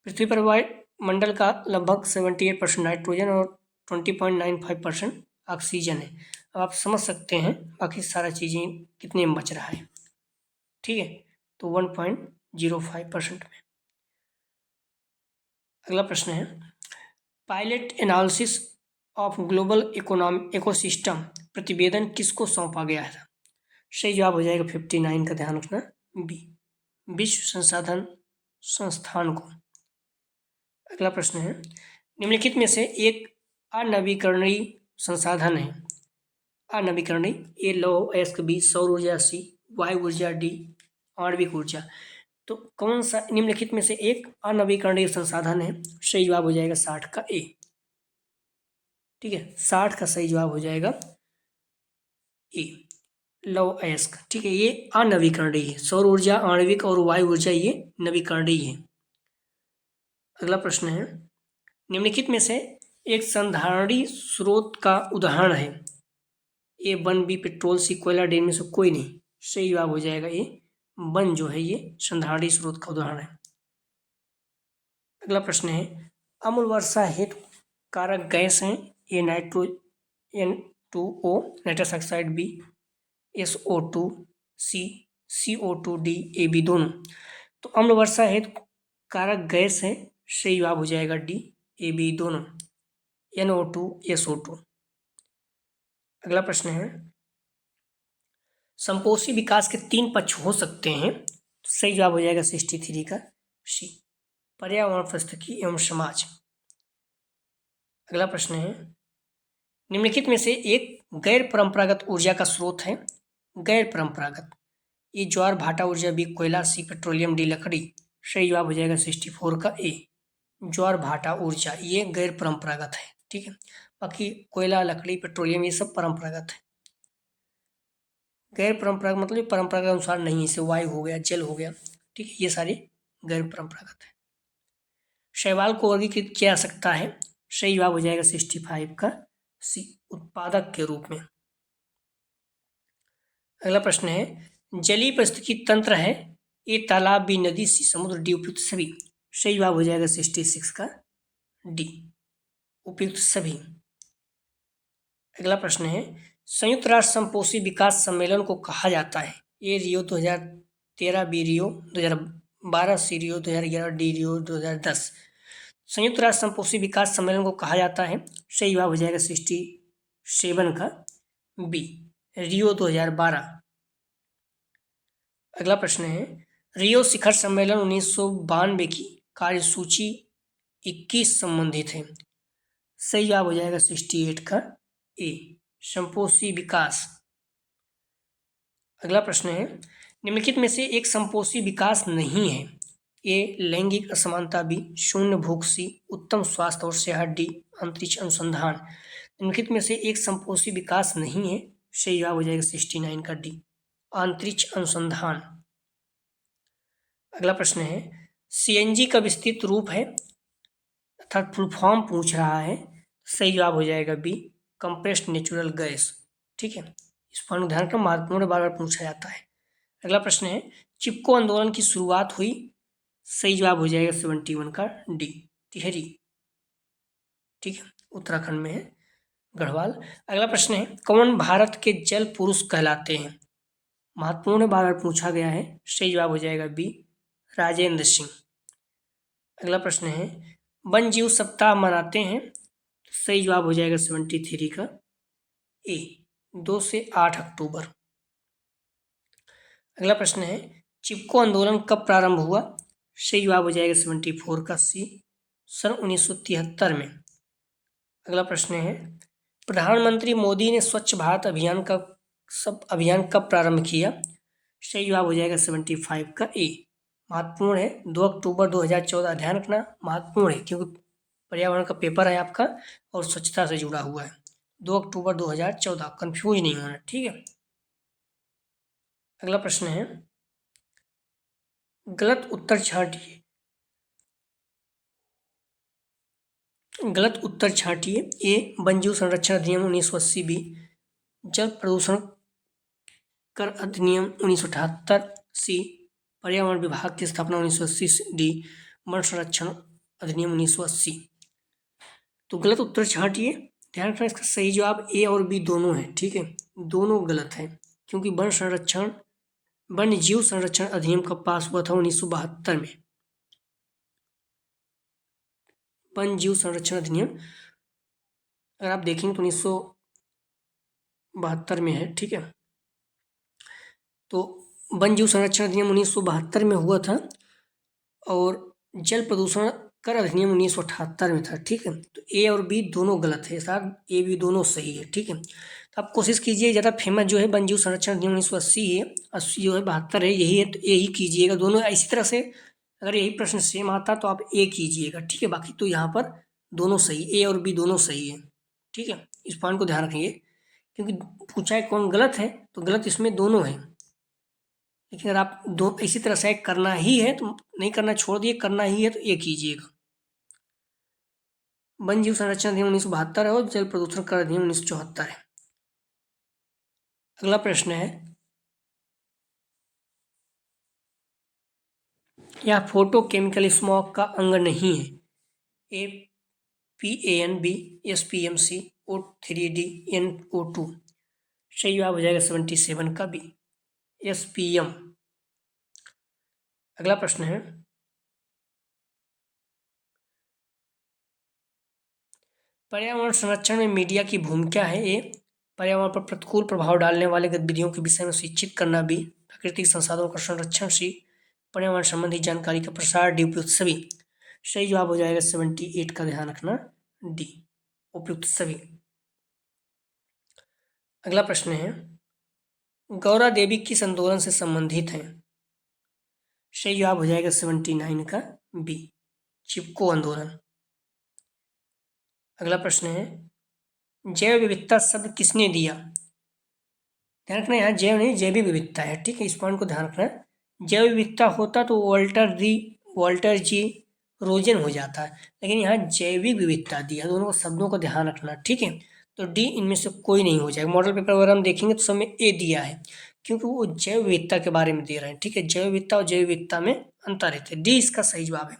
पृथ्वी पर वायुमंडल का लगभग 78% नाइट्रोजन और 20.95% ऑक्सीजन है। अब आप समझ सकते हैं बाकी सारा चीज़ें कितने में बच रहा है। ठीक है, तो 1.05% में। अगला प्रश्न है, pilot analysis of global ecosystem प्रतिवेदन किसको सौंपा गया है। सही जवाब हो जाएगा 59 का, ध्यान रखना बी, विश्व संसाधन संस्थान को। अगला प्रश्न है, निम्नलिखित में से एक अनवीकरणीय संसाधन है। अनवीकरणीय, ए लौह अयस्क, बी सौर ऊर्जा, सी वायु ऊर्जा, डी आणविक ऊर्जा। तो कौन सा निम्नलिखित में से एक अनवीकरणीय संसाधन है। सही जवाब हो जाएगा 60 का ए। ठीक है, 60 का सही जवाब हो जाएगा ए, लौह अयस्क। ठीक है, ये अनवीकरणीय है, सौर ऊर्जा, आणविक और वायु ऊर्जा ये नवीकरणीय है। अगला प्रश्न है, निम्नलिखित में से एक संधारणीय स्रोत का उदाहरण है। ए वन, बी पेट्रोल, सी कोयला, डी में से कोई नहीं। सही जवाब हो जाएगा ए, वन जो है ये संधारणीय स्रोत का उदाहरण है। अगला प्रश्न है, अम्ल वर्षा हेतु कारक गैस हैं। A N2O nitrous oxide, B SO2, C CO2, D AB दोनों। तो अम्ल वर्षा हेतु कारक गैस है। सही जवाब हो जाएगा डी, AB दोनों, NO2 SO2। अगला प्रश्न है, संपोषी विकास के 3 पक्ष हो सकते हैं। तो सही जवाब हो जाएगा 63 का सी, पर्यावरण, पारिस्थितिकी एवं समाज। अगला प्रश्न है, निम्नलिखित में से एक गैर परंपरागत ऊर्जा का स्रोत है। गैर परंपरागत, ये ज्वार भाटा ऊर्जा, बी कोयला, सी पेट्रोलियम, डी लकड़ी। सही जवाब हो जाएगा 64 का ए, ज्वार भाटा ऊर्जा ये गैर परंपरागत है। ठीक है, बाकी कोयला, लकड़ी, पेट्रोलियम ये सब परंपरागत है। गैर परंपरागत मतलब परंपरागत अनुसार नहीं, जैसे वायु हो गया, जल हो गया। ठीक है, ये सारे गैर परंपरागत है। शैवाल को वर्गीकृत किया जा सकता है। सही जवाब हो जाएगा 65 का सी, उत्पादक के रूप में। अगला प्रश्न है, जलीय पारिस्थितिकी तंत्र है। ए तालाब, बी नदी, सी समुद्र, डी उपयुक्त सभी। सही जवाब हो जाएगा 66 का डी, उपयुक्त सभी। अगला प्रश्न है, संयुक्त राष्ट्र संपोषी विकास सम्मेलन को कहा जाता है? ए रियो 2013, बी रियो 2012, सी रियो 2011, डी रियो 2010। संयुक्त राष्ट्र संपोषी विकास सम्मेलन को कहा जाता है, सही जवाब हो जाएगा 67 का बी, रियो 2012। अगला प्रश्न है, रियो शिखर सम्मेलन 1992 की कार्यसूची 21 संबंधित है, सही जवाब हो जाएगा 68 का ए, संपोषी विकास। अगला प्रश्न है, निम्नलिखित में से एक संपोषी विकास नहीं है? ए लैंगिक असमानता, बी शून्य भूख, सी उत्तम स्वास्थ्य और सेहत, डी अंतरिक्ष अनुसंधान। निम्नलिखित में से एक संपोषी विकास नहीं है, सही जवाब हो जाएगा 69 का डी, अंतरिक्ष अनुसंधान। अगला प्रश्न है, सीएनजी का विस्तृत रूप है अर्थात फुल फॉर्म पूछ रहा है, सही जवाब हो जाएगा बी, कंप्रेस्ड नेचुरल गैस। ठीक है, इस पर ध्यान रखना, महत्वपूर्ण बार बार पूछा जाता है। अगला प्रश्न है, चिपको आंदोलन की शुरुआत हुई, सही जवाब हो जाएगा 71 का डी, टिहरी। ठीक है, उत्तराखंड में है, गढ़वाल। अगला प्रश्न है, कौन भारत के जल पुरुष कहलाते हैं? महत्वपूर्ण बार बार पूछा गया है, सही जवाब हो जाएगा बी, राजेंद्र सिंह। अगला प्रश्न है, वन जीव सप्ताह मनाते हैं, सही जवाब हो जाएगा 73 का ए, 2 से 8 अक्टूबर। अगला प्रश्न है, चिपको आंदोलन कब प्रारंभ हुआ? सही जवाब हो जाएगा 74 का सी, सन 1973 में। अगला प्रश्न है, प्रधानमंत्री मोदी ने स्वच्छ भारत अभियान कब प्रारंभ किया? सही जवाब हो जाएगा 75 का ए, महत्वपूर्ण है, 2 अक्टूबर 2014। ध्यान रखना, महत्वपूर्ण है क्योंकि पर्यावरण का पेपर है आपका और स्वच्छता से जुड़ा हुआ है। 2 अक्टूबर 2014, कंफ्यूज नहीं होना, ठीक है। अगला प्रश्न है, गलत उत्तर छांटिए। गलत उत्तर छांटिए। ए वन्यजीव संरक्षण अधिनियम 1980, बी जल प्रदूषण कर अधिनियम 1978, सी पर्यावरण विभाग की स्थापना 1980, डी वन संरक्षण अधिनियम 1980। तो गलत उत्तर छांटिए। ध्यान रखना, इसका सही जवाब ए और बी दोनों है। ठीक है, दोनों गलत है क्योंकि वन्य जीव संरक्षण अधिनियम कब पास हुआ था? 1972 में। वन्य जीव संरक्षण अधिनियम अगर आप देखेंगे तो 1972 में है। ठीक है, तो वन्य जीव संरक्षण अधिनियम 1972 में हुआ था और जल प्रदूषण कर अधिनियम 1978 में था। ठीक है, तो ए और बी दोनों गलत है, साथ ए बी दोनों सही है। ठीक है, तो आप कोशिश कीजिए, ज़्यादा फेमस जो है वन्य जीव संरक्षण अधिनियम 1980 है, 80 जो है 72 है, यही है, तो ए ही कीजिएगा। दोनों इसी तरह से अगर यही प्रश्न सेम आता तो आप ए कीजिएगा। ठीक है, बाकी तो यहाँ पर दोनों सही, ए और बी दोनों सही है। ठीक है, इस पॉइंट को ध्यान रखिए क्योंकि पूछा है कौन गलत है, तो गलत इसमें दोनों है। लेकिन अगर आप दो इसी तरह से करना ही है तो नहीं करना छोड़ दिए, करना ही है तो ये कीजिएगा। वन्य जीव संरक्षण अधिनियम 1972 है और जल प्रदूषण कर अधिनियम 1974 है। अगला प्रश्न है, यह फोटो केमिकल स्मॉग का अंग नहीं है? A PAN, B SPMC, O3D, NO2। सही जवाब हो जाएगा 77 का बी, SPM। अगला प्रश्न है, पर्यावरण संरक्षण में मीडिया की भूमिका है? ए पर्यावरण पर प्रतिकूल प्रभाव डालने वाले गतिविधियों के विषय में शिक्षित करना, बी प्राकृतिक संसाधनों का संरक्षण, सी पर्यावरण संबंधी जानकारी का प्रसार, डी उपयुक्त सभी। सही जवाब हो जाएगा 78 का, ध्यान रखना डी उपयुक्त सभी। अगला प्रश्न है, गौरा देवी किस आंदोलन से संबंधित है? सही जवाब हो जाएगा 79 का बी, चिपको आंदोलन। अगला प्रश्न है, जैव विविधता शब्द किसने दिया? ध्यान रखना, यहाँ जैव नहीं जैविक विविधता है। ठीक है, इस पॉइंट को ध्यान रखना। जैव विविधता होता तो वॉल्टर जी रोजन हो जाता है, लेकिन यहाँ जैविक विविधता दिया, दोनों को शब्दों को ध्यान रखना। ठीक है, तो डी इनमें से कोई नहीं हो जाएगा। मॉडल पेपर अगर हम देखेंगे तो सब में ए दिया है क्योंकि वो जैव विविधता के बारे में दे रहे हैं। ठीक है, जैव विविधता और जैव विविधता में अंतर है, डी इसका सही जवाब है।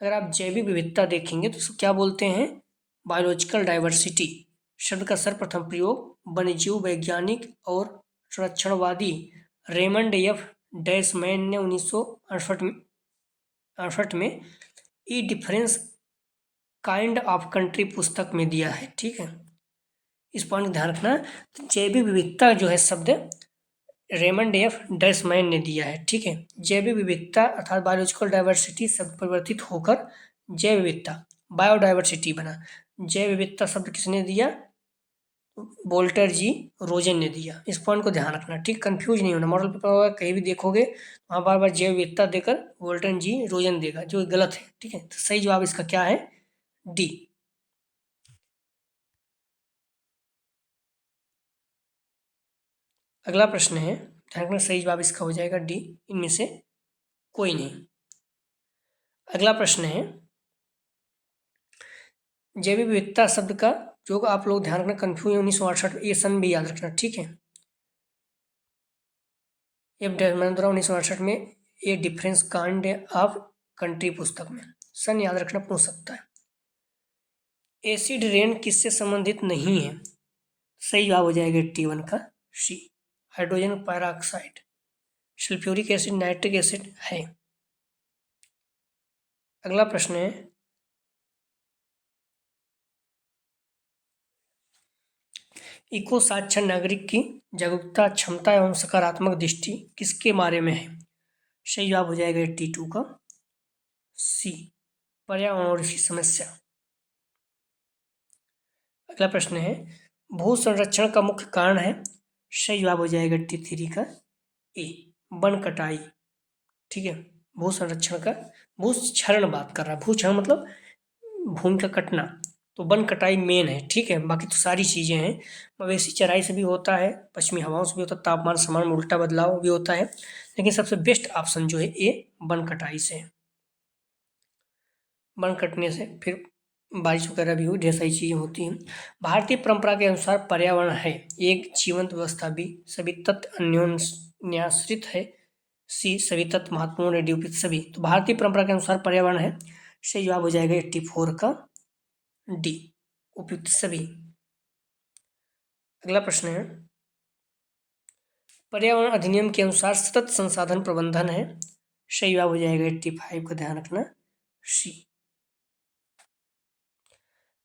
अगर आप जैविक विविधता देखेंगे तो उसको क्या बोलते हैं? Biological diversity. शब्द का सर्वप्रथम प्रयोग वन्यजीव वैज्ञानिक और संरक्षणवादी रेमंड एफ डैशमैन ने 1968 में ई डिफरेंस काइंड ऑफ कंट्री पुस्तक में दिया है। ठीक है, इस पॉइंट ध्यान रखना। जैविक विविधता जो है शब्द रेमंड एफ डैशमैन ने दिया है। ठीक है, जैविक विविधता अर्थात बायोलॉजिकल डाइवर्सिटी शब्द परिवर्तित होकर जैव विविधता बायोडाइवर्सिटी बना। जैव विविधता शब्द किसने दिया? वोल्टर जी रोजन ने दिया। इस पॉइंट को ध्यान रखना। ठीक, कंफ्यूज नहीं होना। मॉडल पेपर वगैरह कहीं भी देखोगे वहाँ बार बार जैव विविधता देकर वोल्टर जी रोजन देगा, जो गलत है। ठीक है, तो सही जवाब इसका क्या है? डी। अगला प्रश्न है, ध्यान रखना, सही जवाब इसका हो जाएगा डी, इनमें से कोई नहीं। अगला प्रश्न है, जैविक विविधता शब्द का जो आप लोग ध्यान रखना, कंफ्यूज 1968, ये सन भी याद रखना। ठीक है, एफ डैशमैन द्वारा 1968 में ये डिफरेंस काइंड ऑफ कंट्री पुस्तक में। सन याद रखना पूछ सकता है। एसिड रेन किससे संबंधित नहीं है? सही जवाब हो जाएगा T1 का C, hydrogen peroxide. Sulphuric acid nitric acid है। अगला प्रश्न है, इको साक्षर नागरिक की जागरूकता क्षमता एवं सकारात्मक दृष्टि किसके बारे में है? सही जवाब हो जाएगा T2 का सी, पर्यावरण की समस्या। अगला प्रश्न है, भू संरक्षण का मुख्य कारण है? सही जवाब हो जाएगा T3 का ए, वन कटाई। ठीक है, भू संरक्षण का, भूक्षरण बात कर रहा है, भूक्षरण मतलब भूमि का कटना, तो वन कटाई मेन है। ठीक है, बाकी तो सारी चीज़ें हैं। मवेशी चराई से भी होता है, पश्चिमी हवाओं से भी होता है, तापमान समान में उल्टा बदलाव भी होता है, लेकिन सबसे बेस्ट ऑप्शन जो है ए, वन कटाई से। वन कटने से फिर बारिश वगैरह भी हुई, ढेर सारी चीज़ें होती हैं। भारतीय परंपरा के अनुसार पर्यावरण है एक जीवंत व्यवस्था भी, सभी तत्व अन्योन्याश्रित है, सी, सभी तत्व महत्वपूर्ण है, डी, उपयुक्त सभी। तो भारतीय परंपरा के अनुसार पर्यावरण है, सही जवाब हो जाएगा 84 का डी, उपयुक्त सभी। अगला प्रश्न है, पर्यावरण अधिनियम के अनुसार सतत संसाधन प्रबंधन है, सही जवाब हो जाएगा 85 का, ध्यान रखना सी।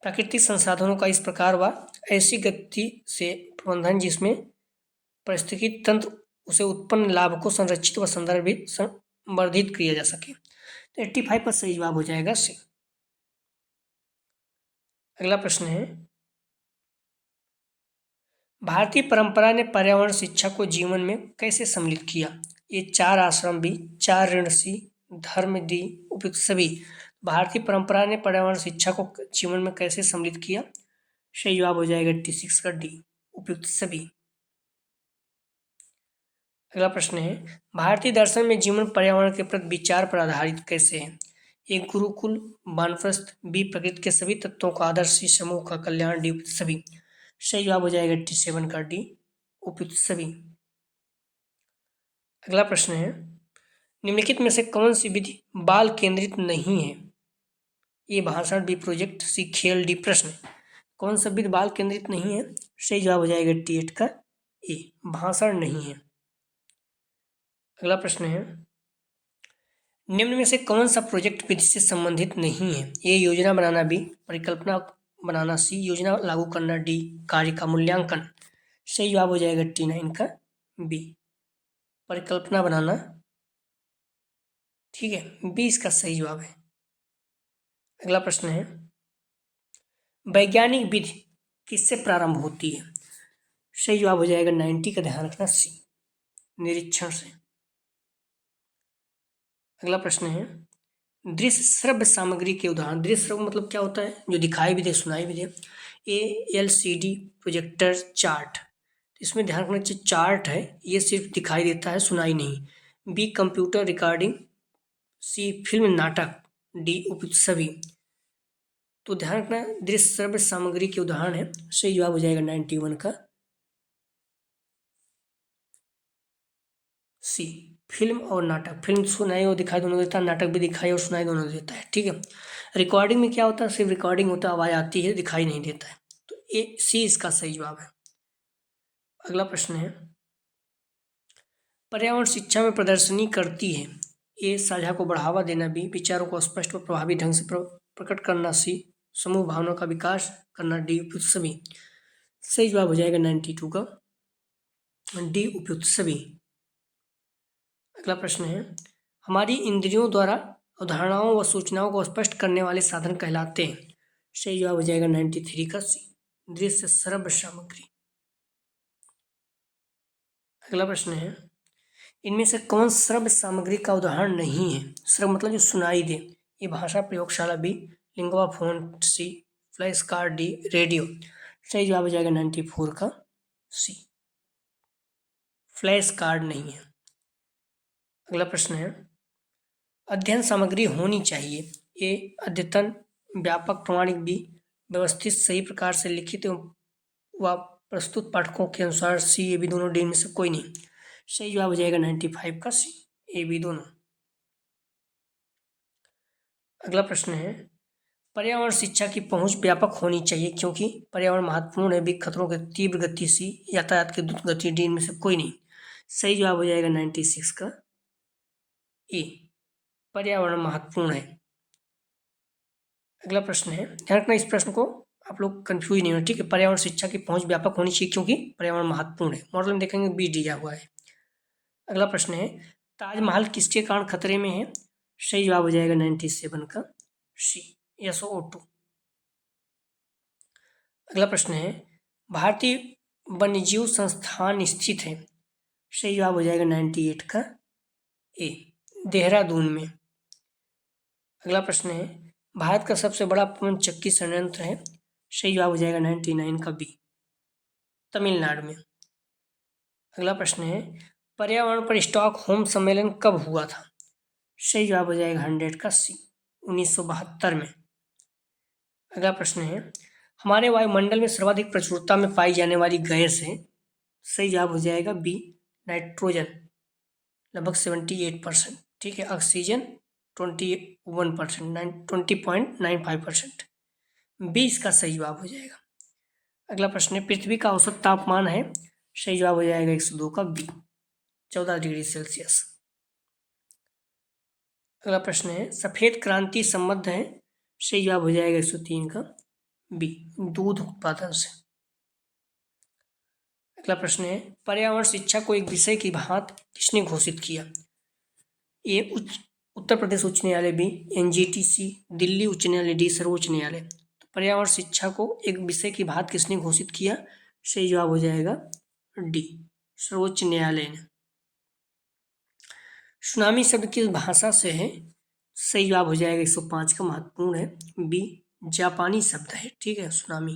प्राकृतिक संसाधनों का इस प्रकार व ऐसी गति से प्रबंधन जिसमें पारिस्थितिकी तंत्र उसे उत्पन्न लाभ को संरक्षित व संदर्भित संवर्धित किया जा सके। तो 85 पर सही जवाब हो जाएगा सी। अगला प्रश्न है, भारतीय परंपरा ने पर्यावरण शिक्षा को जीवन में कैसे सम्मिलित किया? ये 4 आश्रम बी, 4 ऋण सी, धर्म डी, उपयुक्त सभी। भारतीय परंपरा ने पर्यावरण शिक्षा को जीवन में कैसे सम्मिलित किया? सही जवाब हो जाएगा 86 का डी, उपयुक्त सभी। अगला प्रश्न है, भारतीय दर्शन में जीवन पर्यावरण के प्रति विचार पर आधारित कैसे है? एक गुरुकुल, वानप्रस्थ, बी, प्रकृति के सभी तत्वों का आदर्श, सी, समूह का कल्याण, डी, उपयुक्त सभी। सही जवाब हो जाएगा 87 का डी, उपयुक्त सभी। अगला प्रश्न है, निम्नलिखित में से कौन सी विधि बाल केंद्रित नहीं है? ए, भाषण, बी, प्रोजेक्ट, सी, खेल, डी, प्रश्न। कौन सा विधि बाल केंद्रित नहीं है? सही जवाब हो जाएगा T8 का ए, भाषण नहीं है। अगला प्रश्न है, निम्न में से कौन सा प्रोजेक्ट विधि से संबंधित नहीं है? ए, योजना बनाना, बी, परिकल्पना बनाना, सी, योजना लागू करना, डी, कार्य का मूल्यांकन। सही जवाब हो जाएगा T9 का बी, परिकल्पना बनाना। ठीक है, बी इसका सही जवाब है। अगला प्रश्न है, वैज्ञानिक विधि किससे प्रारंभ होती है? सही जवाब हो जाएगा 90 का, ध्यान रखना सी, निरीक्षण से। अगला प्रश्न है, दृश्य श्रव्य सामग्री के उदाहरण। दृश्य श्रव्य मतलब क्या होता है? जो दिखाई भी दे, सुनाई भी दे। ए, LCD प्रोजेक्टर, चार्ट। इसमें ध्यान रखना चाहिए, चार्ट है ये सिर्फ दिखाई देता है, सुनाई नहीं। बी, कंप्यूटर रिकॉर्डिंग, सी, फिल्म नाटक, डी, उपयुक्त सभी। तो ध्यान रखना, दृश्य श्रव्य सामग्री के उदाहरण है, सही जवाब हो जाएगा 91 का सी, फिल्म और नाटक, फिल्म सुनाई और दिखाई दोनों देता है, नाटक भी दिखाई और सुनाई दोनों देता है, ठीक है। रिकॉर्डिंग में क्या होता है, सिर्फ रिकॉर्डिंग होता है, आवाज़ आती है, दिखाई नहीं देता है। तो ए सी इसका सही जवाब है। अगला प्रश्न है, पर्यावरण शिक्षा में प्रदर्शनी करती है। ए साझा को बढ़ावा देना, बी विचारों को स्पष्ट और प्रभावी ढंग से प्रकट करना, सी समूह भावना का विकास करना, डी उपयुक्त सभी। सही जवाब हो जाएगा 92 का डी उपयुक्त सभी। अगला प्रश्न है, हमारी इंद्रियों द्वारा अवधारणाओं व सूचनाओं को स्पष्ट करने वाले साधन कहलाते हैं। सही जवाब हो जाएगा 93 का सी दृश्य श्रव्य सामग्री। अगला प्रश्न है, इनमें से कौन श्रव्य सामग्री का उदाहरण नहीं है। श्रव्य मतलब जो सुनाई दे। ये भाषा प्रयोगशाला बी, लिंगवा फोन सी, फ्लैश कार्ड डी, रेडियो। सही जवाब हो जाएगा 94 का सी फ्लैश कार्ड नहीं है। अगला प्रश्न है, अध्ययन सामग्री होनी चाहिए। ए अद्यतन, व्यापक, प्रमाणिक, बी व्यवस्थित, सही प्रकार से लिखित व प्रस्तुत पाठकों के अनुसार, सी ए बी दोनों, डी में से कोई नहीं। सही जवाब हो जाएगा 95 का सी ए बी दोनों। अगला प्रश्न है, पर्यावरण शिक्षा की पहुंच व्यापक होनी चाहिए क्योंकि पर्यावरण महत्वपूर्ण है, बी खतरों की तीव्र गति, सी यातायात की द्रुत गति, डी में से कोई नहीं। सही जवाब हो जाएगा 96 का ए पर्यावरण महत्वपूर्ण है। अगला प्रश्न है, ध्यान रखना इस प्रश्न को, आप लोग कंफ्यूज नहीं हो, ठीक है। पर्यावरण शिक्षा की पहुंच व्यापक होनी चाहिए क्योंकि पर्यावरण महत्वपूर्ण है। मॉडल में देखेंगे बी दिया हुआ है। अगला प्रश्न है, ताजमहल किसके कारण खतरे में है। सही जवाब हो जाएगा 97 का सी SO2। अगला प्रश्न है, भारतीय वन्यजीव संस्थान स्थित है। सही जवाब हो जाएगा 98 का ए देहरादून में। अगला प्रश्न है, भारत का सबसे बड़ा पवन चक्की संयंत्र है। सही जवाब हो जाएगा 99 का बी तमिलनाडु में। अगला प्रश्न है, पर्यावरण पर स्टॉकहोम सम्मेलन कब हुआ था। सही जवाब हो जाएगा 100 का सी 1972 में। अगला प्रश्न है, हमारे वायुमंडल में सर्वाधिक प्रचुरता में पाई जाने वाली गैस है। सही जवाब हो जाएगा बी नाइट्रोजन, लगभग 78%, ठीक है। ऑक्सीजन 21%, 20.95%, बी इसका सही जवाब हो जाएगा। अगला प्रश्न है, पृथ्वी का औसत तापमान है। सही जवाब हो जाएगा 102 का बी 14 डिग्री सेल्सियस। अगला प्रश्न है, सफेद क्रांति संबद्ध है। सही जवाब हो जाएगा 103 का बी दूध उत्पादन से। अगला प्रश्न है, पर्यावरण शिक्षा को एक विषय की भांति किसने घोषित किया। ए उत्तर प्रदेश उच्च न्यायालय, बी NGTC, दिल्ली उच्च न्यायालय, डी सर्वोच्च न्यायालय। तो पर्यावरण शिक्षा को एक विषय की भांति किसने घोषित किया। सही जवाब हो जाएगा डी सर्वोच्च न्यायालय ने। सुनामी शब्द किस भाषा से है। सही जवाब हो जाएगा 105 का महत्वपूर्ण है बी जापानी शब्द है, ठीक है सुनामी।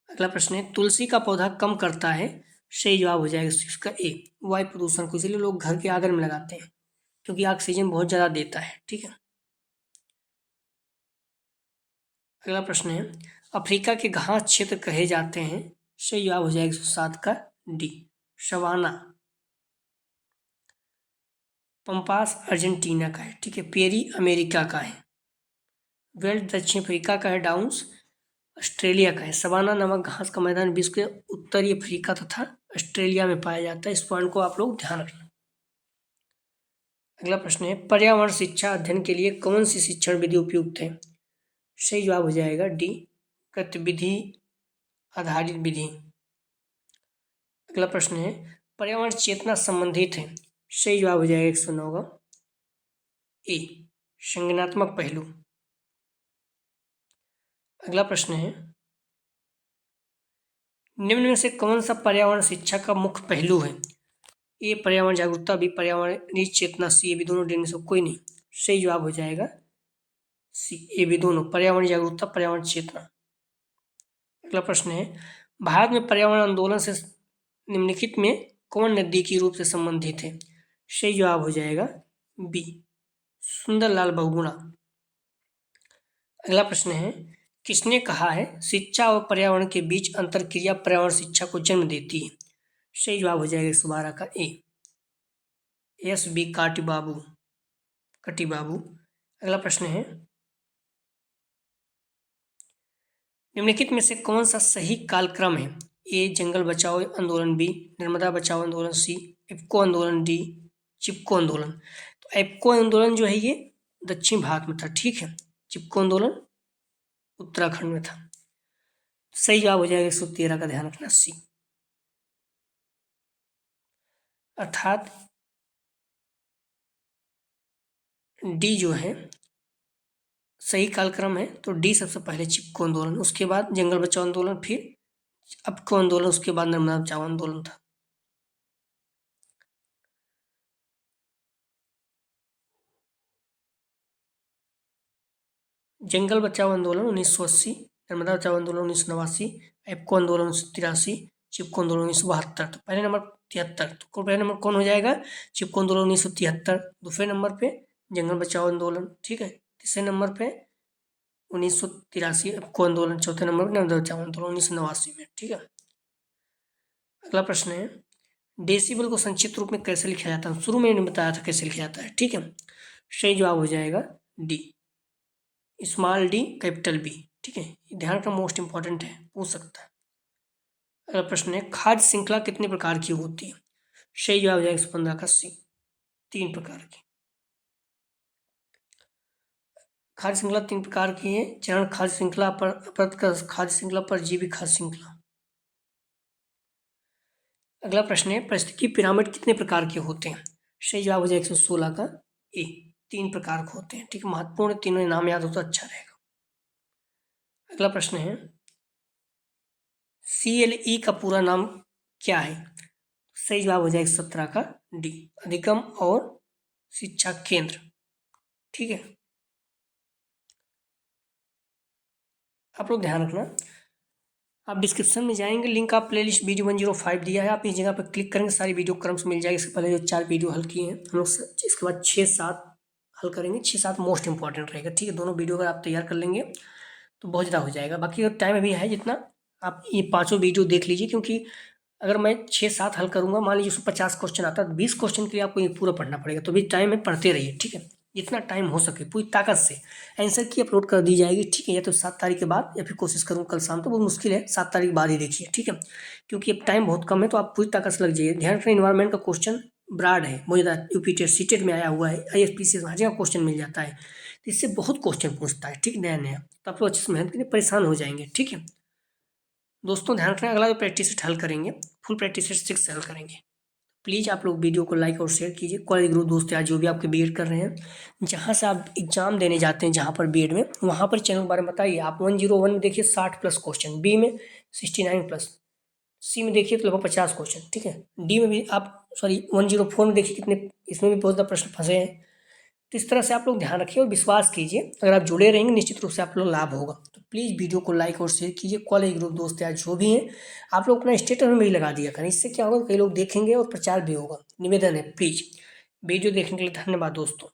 अगला प्रश्न है, तुलसी का पौधा कम करता है। सही जवाब हो जाएगा इसका ए वायु प्रदूषण को, इसलिए लोग घर के आंगन में लगाते हैं क्योंकि ऑक्सीजन बहुत ज़्यादा देता है, ठीक है। अगला प्रश्न है, अफ्रीका के घास क्षेत्र कहे जाते हैं। सही जवाब हो जाएगा 107 का डी सवाना। पंपास अर्जेंटीना का है, ठीक है। पेरी अमेरिका का है। वेल्ट दक्षिण अफ्रीका का है। डाउन्स ऑस्ट्रेलिया का है। सवाना नामक घास का मैदान विश्व के उत्तरी अफ्रीका तथा ऑस्ट्रेलिया में पाया जाता है। इस पॉइंट को आप लोग ध्यान रखना। अगला प्रश्न है, पर्यावरण शिक्षा अध्ययन के लिए कौन सी शिक्षण विधि उपयुक्त है। सही जवाब हो जाएगा डी गतिविधि आधारित विधि। अगला प्रश्न है, पर्यावरण चेतना संबंधित है। सही जवाब हो जाएगा 109 का ए संज्ञानात्मक पहलू। अगला प्रश्न है, निम्न में से कौन सा पर्यावरण शिक्षा का मुख्य पहलू है। ए पर्यावरण जागरूकता, बी पर्यावरण चेतना, सी ए बी दोनों, डी में से कोई नहीं। सही जवाब हो जाएगा सी ए बी दोनों पर्यावरण जागरूकता पर्यावरण चेतना। अगला प्रश्न है, भारत में पर्यावरण आंदोलन से निम्नलिखित में कौन नजदीकी रूप से संबंधित है। सही जवाब हो जाएगा बी सुंदरलाल बहुगुणा। अगला प्रश्न है, किसने कहा है शिक्षा और पर्यावरण के बीच अंतर क्रिया पर्यावरण शिक्षा को जन्म देती है। सही जवाब हो जाएगा 112 का ए एस बी काटी बाबू, कटी बाबू। अगला प्रश्न है, निम्नलिखित में से कौन सा सही कालक्रम है? ए जंगल बचाओ आंदोलन, बी नर्मदा बचाओ आंदोलन, सी इफ्को आंदोलन, डी चिपको आंदोलन। तो इफ्को आंदोलन जो है ये दक्षिण भारत में था, ठीक है। चिपको आंदोलन उत्तराखंड में था। सही जवाब हो जाएगा 113 का, ध्यान रखना, सी। अर्थात डी जो है सही कालक्रम है, तो डी सबसे पहले चिपको आंदोलन, उसके बाद जंगल बचाओ आंदोलन, फिर अफ्को आंदोलन, उसके बाद नर्मदा बचाओ आंदोलन था। जंगल बचाओ आंदोलन 1980, नर्मदा बचाओ आंदोलन 1989, एप्को आंदोलन 1983, चिपको आंदोलन 1972। तो पहले नंबर 73, तो पहले नंबर कौन हो जाएगा? चिपको आंदोलन 1973। दूसरे नंबर पे जंगल बचाओ आंदोलन, ठीक है। तीसरे नंबर पे 1983 एप्को आंदोलन। चौथे नंबर पर नर्मदा बचाओ आंदोलन 1989 में, ठीक है। अगला प्रश्न है, डेसिबल को संक्षिप्त रूप में कैसे लिखा जाता है? शुरू में मैंने बताया था कैसे लिखा जाता है, ठीक है। सही जवाब हो जाएगा D, small D capital B, ठीक है। ध्यान रखना, मोस्ट इंपॉर्टेंट है, पूछ सकता है। अगला प्रश्न है, खाद्य श्रृंखला कितने प्रकार की होती है? सही जवाब हो जाएगा 115 का, सी, 3 प्रकार की। खाद्य श्रृंखला 3 प्रकार की है, चरण खाद्य श्रृंखला, अपरत खाद्य श्रृंखला, परजीवी खाद्य श्रृंखला। अगला प्रश्न है, पारिस्थितिकी पिरामिड कितने प्रकार के होते हैं? सही जवाब हो जाएगा 116 का, ए, 3 प्रकार के होते हैं, ठीक है। महत्वपूर्ण तीनों नाम याद हो तो अच्छा रहेगा। अगला प्रश्न है, CLE का पूरा नाम क्या है? सही जवाब हो जाएगा 17 का, डी, अधिगम और शिक्षा केंद्र, ठीक है। आप लोग ध्यान रखना, आप डिस्क्रिप्शन में जाएंगे, लिंक आप प्लेलिस्ट वीडियो 105 दिया है, आप इस जगह पर क्लिक करेंगे, सारी वीडियो क्रम से मिल जाएगी। इससे पहले जो 4 वीडियो हल किए हैं हम लोग, इसके बाद 6-7 हल करेंगे। 6-7 मोस्ट इंपॉर्टेंट रहेगा, ठीक है। दोनों वीडियो अगर आप तैयार कर लेंगे तो बहुत ज़्यादा हो जाएगा। बाकी अगर टाइम अभी है जितना, आप ये 5 वीडियो देख लीजिए, क्योंकि अगर मैं 6-7 हल करूँगा, मान लीजिए उसमें 50 क्वेश्चन आता है, तो 20 क्वेश्चन के लिए आपको ये पूरा पढ़ना पड़ेगा। तो भी टाइम में पढ़ते रहिए, ठीक है। जितना टाइम हो सके पूरी ताकत से आंसर की अपलोड कर दी जाएगी, ठीक है। या तो 7 तारीख के बाद, या फिर कोशिश करूँ कल शाम, तो बहुत मुश्किल है, 7 तारीख बाद ही देखिए, ठीक है। क्योंकि अब टाइम बहुत कम है, तो आप पूरी ताकत से लग जाइए। ध्यान रखना, इन्वायरमेंट का क्वेश्चन ब्रॉड है, बहुत ज़्यादा यूपी टेट सीटेट में आया हुआ है, ISPC हर जगह क्वेश्चन मिल जाता है, तो इससे बहुत क्वेश्चन पूछता है, ठीक, नया नया। तो आप लोग अच्छे से मेहनत करिए, परेशान हो जाएंगे, ठीक है। दोस्तों ध्यान रखना, अगला जो प्रैक्टिस सेट हल करेंगे, फुल प्रैक्टिस सेट 6 से हल करेंगे। प्लीज़ आप लोग वीडियो को लाइक और शेयर कीजिए। कॉलेज ग्रुप दोस्त या जो भी आपके बीएड कर रहे हैं, जहाँ से आप एग्जाम देने जाते हैं, जहाँ पर बीएड में, वहाँ पर चैनल के बारे में बताइए। आप 101 में देखिए 60+ क्वेश्चन, बी में 69+, सी में देखिए तो लगभग 50 क्वेश्चन, ठीक है। डी में भी आप, सॉरी 104 में देखिए कितने, इसमें भी बहुत ज़्यादा प्रश्न फंसे हैं। तो इस तरह से आप लोग ध्यान रखिए और विश्वास कीजिए, अगर आप जुड़े रहेंगे निश्चित रूप से आप लोग लाभ होगा। तो प्लीज़ वीडियो को लाइक और शेयर कीजिए। कॉलेज ग्रुप दोस्त या जो भी हैं, आप लोग अपना स्टेटस में भी लगा दिया करें, इससे क्या होगा, कई लोग देखेंगे और प्रचार भी होगा। निवेदन है, प्लीज़ वीडियो देखने के लिए धन्यवाद दोस्तों।